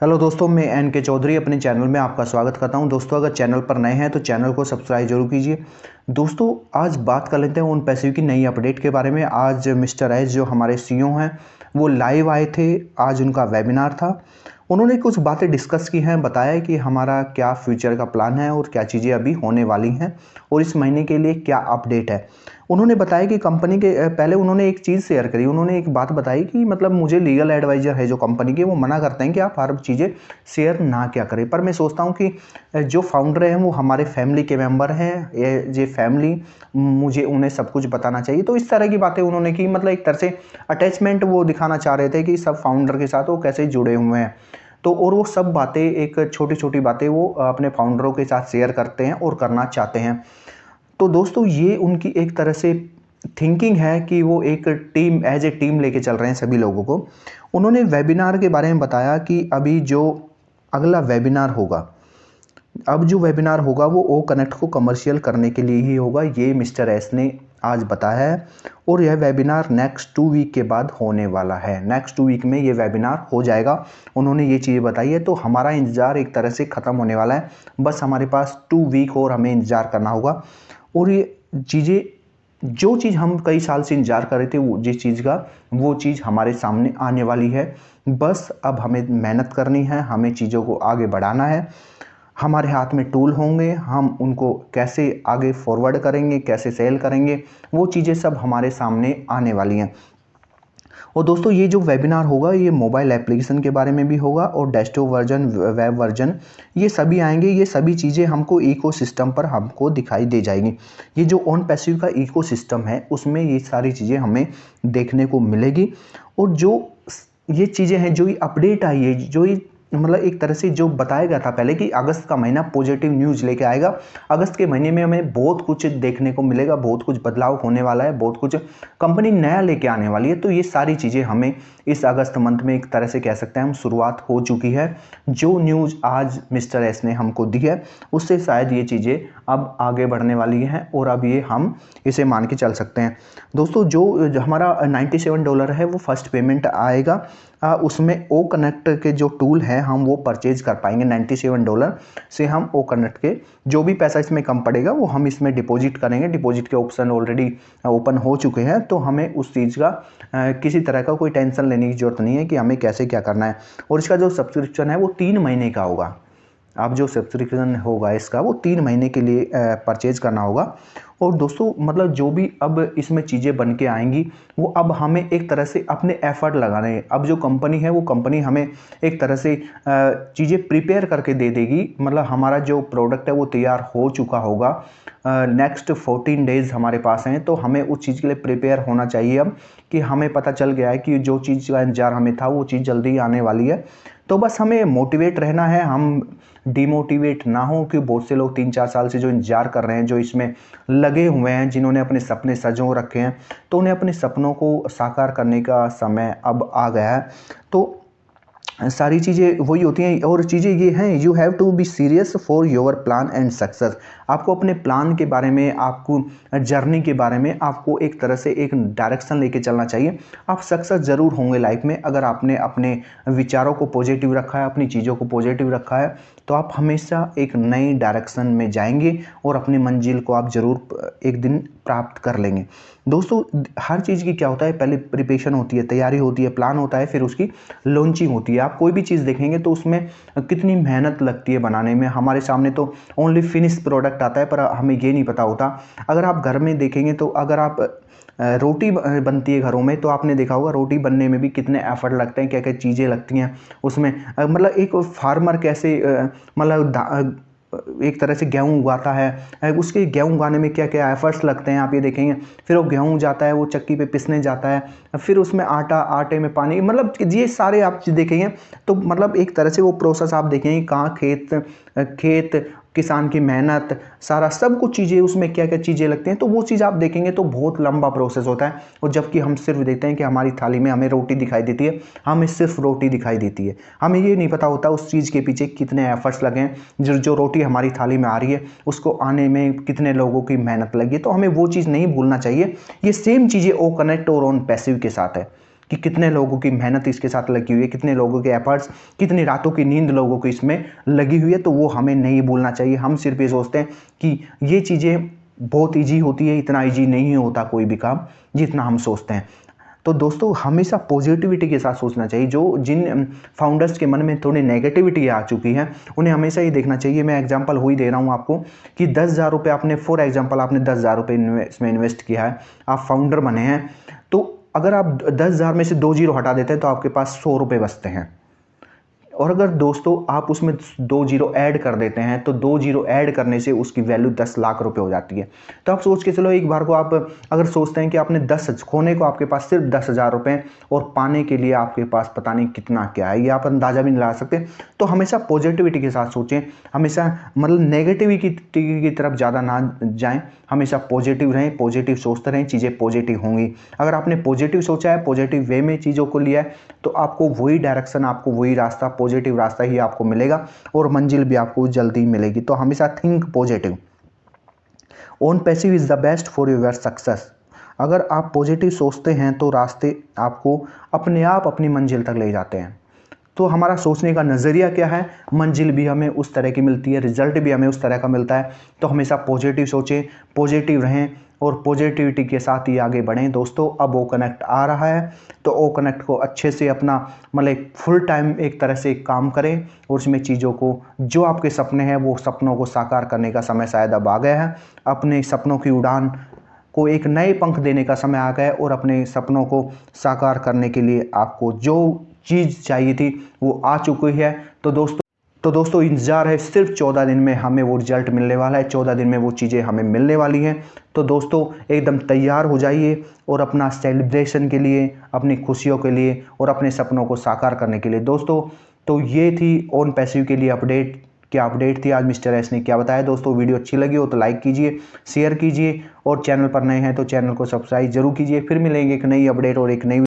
Hello दोस्तों, मैं N के चौधरी अपने चैनल में आपका स्वागत करता हूं। दोस्तों, अगर चैनल पर नए हैं तो चैनल को सब्सक्राइब जरूर कीजिए। दोस्तों, आज बात कर लेते हैं ओन पैसिव की नई अपडेट के बारे में। आज मिस्टर एस जो हमारे सीईओ हैं वो लाइव आए थे। आज उनका वेबिनार था। उन्होंने कुछ बातें डिस्कस की हैं, बताया कि हमारा क्या फ्यूचर का प्लान है और क्या चीज़ें अभी होने वाली हैं और इस महीने के लिए क्या अपडेट है। उन्होंने बताया कि कंपनी के पहले उन्होंने एक चीज़ शेयर करी। उन्होंने एक बात बताई कि मतलब मुझे लीगल एडवाइज़र है जो कंपनी के, वो मना करते हैं कि आप हर चीज़ें शेयर ना क्या करें। पर मैं सोचता हूँ कि जो फाउंडर हैं वो हमारे फैमिली के मेंबर हैं। ये फैमिली, मुझे उन्हें सब कुछ बताना चाहिए। तो इस तरह की बातें उन्होंने की। मतलब एक तरह से अटैचमेंट वो दिखाना चाह रहे थे कि सब फाउंडर के साथ वो कैसे जुड़े हुए हैं। तो और वो सब बातें, एक छोटी छोटी बातें वो अपने फाउंडरों के साथ शेयर करते हैं और करना चाहते हैं। तो दोस्तों, ये उनकी एक तरह से थिंकिंग है कि वो एक टीम, एज ए टीम लेके चल रहे हैं सभी लोगों को। उन्होंने वेबिनार के बारे में बताया कि अभी जो अगला वेबिनार होगा, अब जो वेबिनार होगा वो ओ कनेक्ट को कमर्शियल करने के लिए ही होगा, ये मिस्टर एस ने आज बताया है। और यह वेबिनार नेक्स्ट 2 वीक के बाद होने वाला है। नेक्स्ट 2 वीक में ये वेबिनार हो जाएगा। उन्होंने ये चीज़ बताई है। तो हमारा इंतज़ार एक तरह से ख़त्म होने वाला है। बस हमारे पास 2 वीक और हमें इंतज़ार करना होगा। और ये चीज़ें, जो चीज़ हम कई साल से इंतजार कर रहे थे, वो जिस चीज़ का, वो चीज़ हमारे सामने आने वाली है। बस अब हमें मेहनत करनी है, हमें चीज़ों को आगे बढ़ाना है। हमारे हाथ में टूल होंगे, हम उनको कैसे आगे फॉरवर्ड करेंगे, कैसे सेल करेंगे, वो चीज़ें सब हमारे सामने आने वाली हैं। और दोस्तों, ये जो वेबिनार होगा ये मोबाइल एप्लीकेशन के बारे में भी होगा और डेस्कटॉप वर्जन, वेब वर्जन, ये सभी आएंगे। ये सभी चीज़ें हमको इकोसिस्टम पर हमको दिखाई दे जाएंगी। ये जो ऑन पैसिव का इकोसिस्टम है उसमें ये सारी चीज़ें हमें देखने को मिलेगी। और जो ये चीज़ें हैं, जो ये अपडेट आई है, जो ये मतलब एक तरह से जो बताया गया था पहले कि अगस्त का महीना पॉजिटिव न्यूज़ लेके आएगा। अगस्त के महीने में हमें बहुत कुछ देखने को मिलेगा, बहुत कुछ बदलाव होने वाला है, बहुत कुछ कंपनी नया लेके आने वाली है। तो ये सारी चीज़ें हमें इस अगस्त मंथ में एक तरह से कह सकते हैं हम शुरुआत हो चुकी है। जो न्यूज़ आज मिस्टर एस ने हमको दी है उससे शायद ये चीज़ें अब आगे बढ़ने वाली हैं और अब ये हम इसे मान के चल सकते हैं। दोस्तों, जो हमारा $97 है वो फर्स्ट पेमेंट आएगा। उसमें ओ कनेक्ट के जो टूल हैं हम वो परचेज कर पाएंगे। $97 से हम ओ कनेक्ट के जो भी पैसा इसमें कम पड़ेगा वो हम इसमें डिपॉजिट करेंगे। डिपॉजिट के ऑप्शन ऑलरेडी ओपन हो चुके हैं। तो हमें उस चीज़ का किसी तरह का कोई टेंशन लेने की ज़रूरत नहीं है कि हमें कैसे क्या करना है। और इसका जो सब्सक्रिप्शन है वो 3 महीने का होगा। अब जो सब्सक्रिप्शन होगा इसका वो 3 महीने के लिए परचेज करना होगा। और दोस्तों, मतलब जो भी अब इसमें चीज़ें बन के आएंगी वो अब हमें एक तरह से अपने एफर्ट लगाने हैं। अब जो कंपनी है वो कंपनी हमें एक तरह से चीज़ें प्रिपेयर करके दे देगी। मतलब हमारा जो प्रोडक्ट है वो तैयार हो चुका होगा। नेक्स्ट 14 डेज़ हमारे पास हैं। तो हमें उस चीज़ के लिए प्रिपेयर होना चाहिए अब, कि हमें पता चल गया है कि जो चीज़ का इंतजार हमें था वो चीज़ जल्दी आने वाली है। तो बस हमें मोटिवेट रहना है, हम डिमोटिवेट ना हो। कि बहुत से लोग 3-4 साल से जो इंतजार कर रहे हैं, जो इसमें लगे हुए हैं, जिन्होंने अपने सपने सजो रखे हैं, तो उन्हें अपने सपनों को साकार करने का समय अब आ गया है। तो सारी चीज़ें वही होती हैं। और चीज़ें ये हैं, you have to be serious for your plan and success. आपको अपने प्लान के बारे में, आपको जर्नी के बारे में, आपको एक तरह से एक डायरेक्शन लेके चलना चाहिए। आप सक्सेस ज़रूर होंगे लाइफ में अगर आपने अपने विचारों को पॉजिटिव रखा है, अपनी चीज़ों को पॉजिटिव रखा है। तो आप हमेशा एक नई डायरेक्शन में जाएंगे और अपनी मंजिल को आप ज़रूर एक दिन प्राप्त कर लेंगे। दोस्तों, हर चीज़ की क्या होता है, पहले प्रिपरेशन होती है, तैयारी होती है, प्लान होता है, फिर उसकी लॉन्चिंग होती है। आप कोई भी चीज़ देखेंगे तो उसमें कितनी मेहनत लगती है बनाने में। हमारे सामने तो ओनली फिनिश प्रोडक्ट आता है, पर हमें ये नहीं पता होता। अगर आप घर में देखेंगे तो अगर आप रोटी बनती है घरों में, तो आपने देखा होगा रोटी बनने में भी कितने एफर्ट लगते हैं, क्या क्या चीज़ें लगती हैं उसमें। मतलब एक फार्मर कैसे मतलब एक तरह से गेहूँ उगाता है, उसके गेहूँ उगाने में क्या क्या एफर्ट्स लगते हैं आप ये देखेंगे। फिर वो गेहूँ जाता है, वो चक्की पे पिसने जाता है, फिर उसमें आटा, आटे में पानी, मतलब ये सारे आप देखेंगे। तो मतलब एक तरह से वो प्रोसेस आप देखेंगे कहाँ खेत किसान की मेहनत, सारा सब कुछ चीज़ें, उसमें क्या क्या चीज़ें लगती हैं। तो वो चीज़ आप देखेंगे तो बहुत लंबा प्रोसेस होता है। और जबकि हम सिर्फ देखते हैं कि हमारी थाली में हमें रोटी दिखाई देती है, हमें सिर्फ रोटी दिखाई देती है। हमें ये नहीं पता होता उस चीज़ के पीछे कितने एफर्ट्स लगे हैं। जो रोटी हमारी थाली में आ रही है उसको आने में कितने लोगों की मेहनत लगी है। तो हमें वो चीज़ नहीं भूलना चाहिए। ये सेम चीज़ें ओ कनेक्ट और ऑन पैसिव के साथ है। कि कितने लोगों की मेहनत इसके साथ लगी हुई है, कितने लोगों के एफर्ट्स, कितनी रातों की नींद लोगों की इसमें लगी हुई है। तो वो हमें नहीं भूलना चाहिए। हम सिर्फ ये सोचते हैं कि ये चीज़ें बहुत ईजी होती है, इतना ईजी नहीं होता कोई भी काम जितना हम सोचते हैं। तो दोस्तों हमेशा पॉजिटिविटी के साथ सोचना चाहिए। जो जिन फाउंडर्स के मन में थोड़ी नेगेटिविटी आ चुकी है उन्हें हमेशा ये देखना चाहिए। मैं एग्जांपल वही दे रहा हूँ आपको कि 10,000 रुपये आपने, फॉर एग्जांपल आपने 10,000 रुपये इसमें इन्वेस्ट किया है, आप फाउंडर बने हैं। तो अगर आप 10,000 में से 2 जीरो हटा देते हैं तो आपके पास 100 रुपये बचते हैं। और अगर दोस्तों आप उसमें 2 जीरो ऐड कर देते हैं तो 2 जीरो ऐड करने से उसकी वैल्यू 10 लाख रुपए हो जाती है। तो आप सोच के चलो, एक बार को आप अगर सोचते हैं कि आपने 10 खोने को आपके पास सिर्फ 10,000 रुपये और पाने के लिए आपके पास पता नहीं कितना क्या है, ये आप अंदाज़ा भी नहीं लगा सकते। तो हमेशा पॉजिटिविटी के साथ सोचें, हमेशा मतलब नेगेटिविटी की तरफ ज़्यादा ना जाएँ, हमेशा पॉजिटिव रहें, पॉजिटिव सोचते रहें, चीज़ें पॉजिटिव होंगी। अगर आपने पॉजिटिव सोचा है, पॉजिटिव वे में चीज़ों को लिया है, तो आपको वही डायरेक्शन, आपको वही रास्ता, पॉजिटिव रास्ता ही आपको मिलेगा और मंजिल भी आपको जल्दी मिलेगी। तो हमेशा think positive. Own passive is the best for your success. अगर आप पॉजिटिव सोचते हैं तो रास्ते आपको अपने आप अपनी मंजिल तक ले जाते हैं। तो हमारा सोचने का नज़रिया क्या है, मंजिल भी हमें उस तरह की मिलती है, रिजल्ट भी हमें उस तरह का मिलता है। तो हमेशा पॉजिटिव सोचें, पॉजिटिव रहें और पॉजिटिविटी के साथ ही आगे बढ़ें। दोस्तों अब ओ कनेक्ट आ रहा है, तो ओ कनेक्ट को अच्छे से अपना मतलब फुल टाइम एक तरह से काम करें और उसमें चीज़ों को, जो आपके सपने हैं वो सपनों को साकार करने का समय शायद अब आ गया है। अपने सपनों की उड़ान को एक नए पंख देने का समय आ गया है और अपने सपनों को साकार करने के लिए आपको जो चीज़ चाहिए थी वो आ चुकी है। तो दोस्तों इंतज़ार है, सिर्फ 14 दिन में हमें वो रिजल्ट मिलने वाला है, 14 दिन में वो चीज़ें हमें मिलने वाली हैं। तो दोस्तों एकदम तैयार हो जाइए और अपना सेलिब्रेशन के लिए, अपनी खुशियों के लिए और अपने सपनों को साकार करने के लिए। दोस्तों तो ये थी ओन पैसिव के लिए अपडेट। क्या अपडेट थी आज मिस्टर एस ने क्या बताया। दोस्तों वीडियो अच्छी लगी हो तो लाइक कीजिए, शेयर कीजिए और चैनल पर नए हैं तो चैनल को सब्सक्राइब जरूर कीजिए। फिर मिलेंगे एक नई अपडेट और एक नई